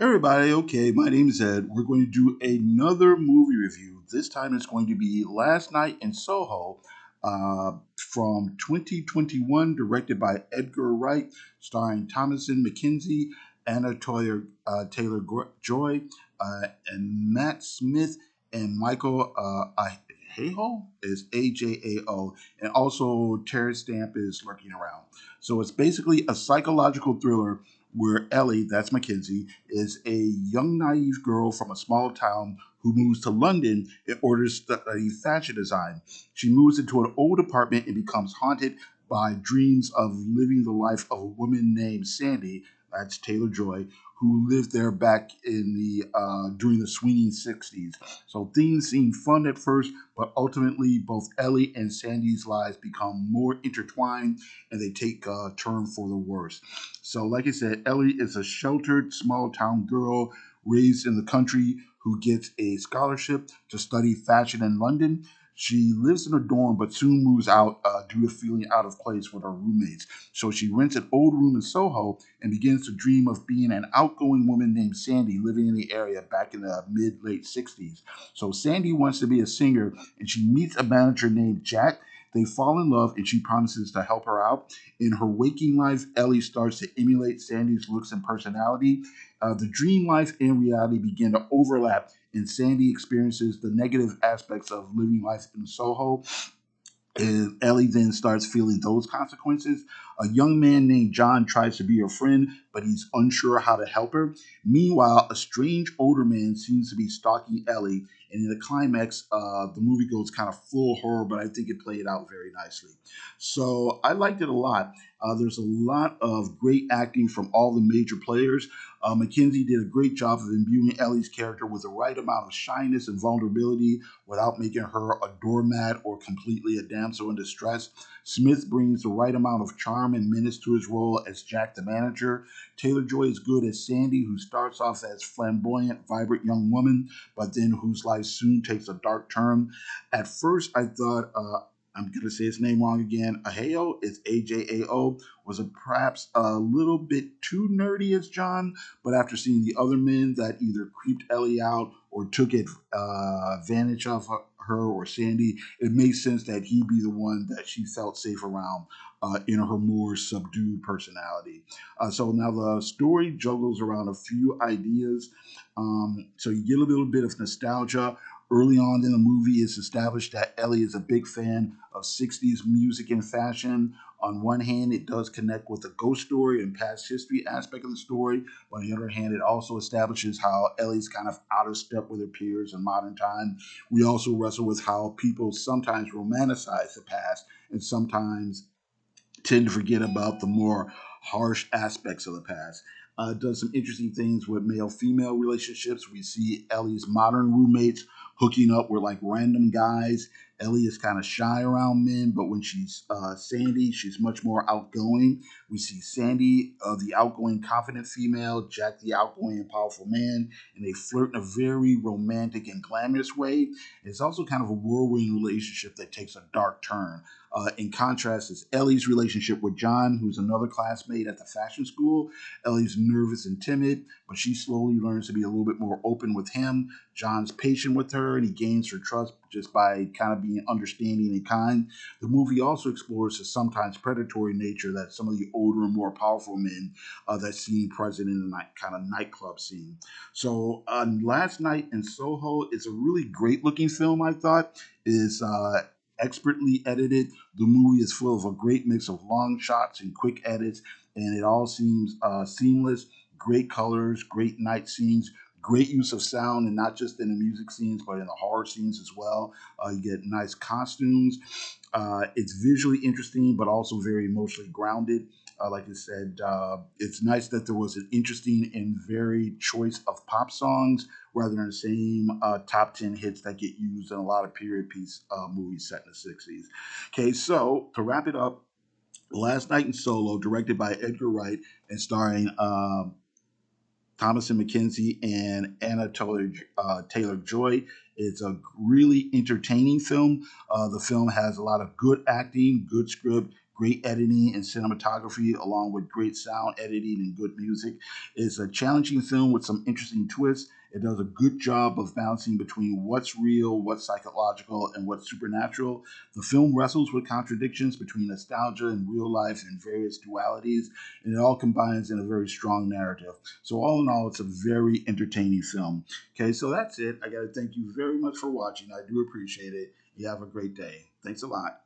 Everybody, okay, my name is Ed. We're going to do another movie review. This time it's going to be Last Night in Soho from 2021, directed by Edgar Wright, starring Thomasin McKenzie, Anna Taylor Joy, and Matt Smith, and Michael Ajejo is AJAO, and also Terry Stamp is lurking around. So it's basically a psychological thriller where Ellie, that's Mackenzie, is a young naive girl from a small town who moves to London in order to study fashion design. She moves into an old apartment and becomes haunted by dreams of living the life of a woman named Sandy, that's Taylor Joy, who lived there back in the during the swinging '60s. So things seem fun at first, but ultimately both Ellie and Sandy's lives become more intertwined, and they take a turn for the worse. So, like I said, Ellie is a sheltered small town girl raised in the country who gets a scholarship to study fashion in London. She lives in a dorm but soon moves out due to feeling out of place with her roommates. So she rents an old room in Soho and begins to dream of being an outgoing woman named Sandy living in the area back in the mid late 60s. So Sandy wants to be a singer and she meets a manager named Jack. They fall in love and she promises to help her out. In her waking life, Ellie starts to emulate Sandy's looks and personality. The dream life and reality begin to overlap, and Sandy experiences the negative aspects of living life in Soho, and Ellie then starts feeling those consequences. A young man named John tries to be her friend, but he's unsure how to help her. Meanwhile, a strange older man seems to be stalking Ellie. And in the climax, the movie goes kind of full horror, but I think it played out very nicely. So I liked it a lot. There's a lot of great acting from all the major players. Mackenzie did a great job of imbuing Ellie's character with the right amount of shyness and vulnerability without making her a doormat or completely a damsel in distress. Smith brings the right amount of charm and menace to his role as Jack the manager. Taylor Joy is good as Sandy, who starts off as flamboyant, vibrant young woman, but then whose life soon takes a dark turn. At first, I thought I'm going to say his name wrong again. Aheo is AJAO, was perhaps a little bit too nerdy as John, but after seeing the other men that either creeped Ellie out or took advantage of her or Sandy, it made sense that he'd be the one that she felt safe around in her more subdued personality. So now the story juggles around a few ideas. So you get a little bit of nostalgia. Early on in the movie, it's established that Ellie is a big fan of 60s music and fashion. On one hand, it does connect with the ghost story and past history aspect of the story. But on the other hand, it also establishes how Ellie's kind of out of step with her peers in modern time. We also wrestle with how people sometimes romanticize the past and sometimes tend to forget about the more harsh aspects of the past. Does some interesting things with male female relationships. We see Ellie's modern roommates hooking up with like random guys. Ellie is kind of shy around men, but when she's Sandy, she's much more outgoing. We see Sandy, the outgoing, confident female, Jack, the outgoing and powerful man, and they flirt in a very romantic and glamorous way. It's also kind of a whirlwind relationship that takes a dark turn. In contrast, is Ellie's relationship with John, who's another classmate at the fashion school. Ellie's nervous and timid, but she slowly learns to be a little bit more open with him. John's patient with her, and he gains her trust just by kind of being understanding and kind. The movie also explores the sometimes predatory nature that some of the older and more powerful men that's seen present in the kind of nightclub scene. So, Last Night in Soho is a really great looking film. I thought is expertly edited. The movie is full of a great mix of long shots and quick edits, and it all seems seamless. Great colors, great night scenes, great use of sound, and not just in the music scenes, but in the horror scenes as well. You get nice costumes. It's visually interesting, but also very emotionally grounded. Like I said, it's nice that there was an interesting and varied choice of pop songs rather than the same top 10 hits that get used in a lot of period piece movies set in the 60s. Okay, so to wrap it up, Last Night in Solo, directed by Edgar Wright and starring Thomas and McKenzie and Anna Taylor Joy. It's a really entertaining film. The film has a lot of good acting, good script, great editing and cinematography, along with great sound editing and good music. It's a challenging film with some interesting twists. It does a good job of balancing between what's real, what's psychological, and what's supernatural. The film wrestles with contradictions between nostalgia and real life and various dualities, and it all combines in a very strong narrative. So, all in all, it's a very entertaining film. Okay, so that's it. I got to thank you very much for watching. I do appreciate it. You have a great day. Thanks a lot.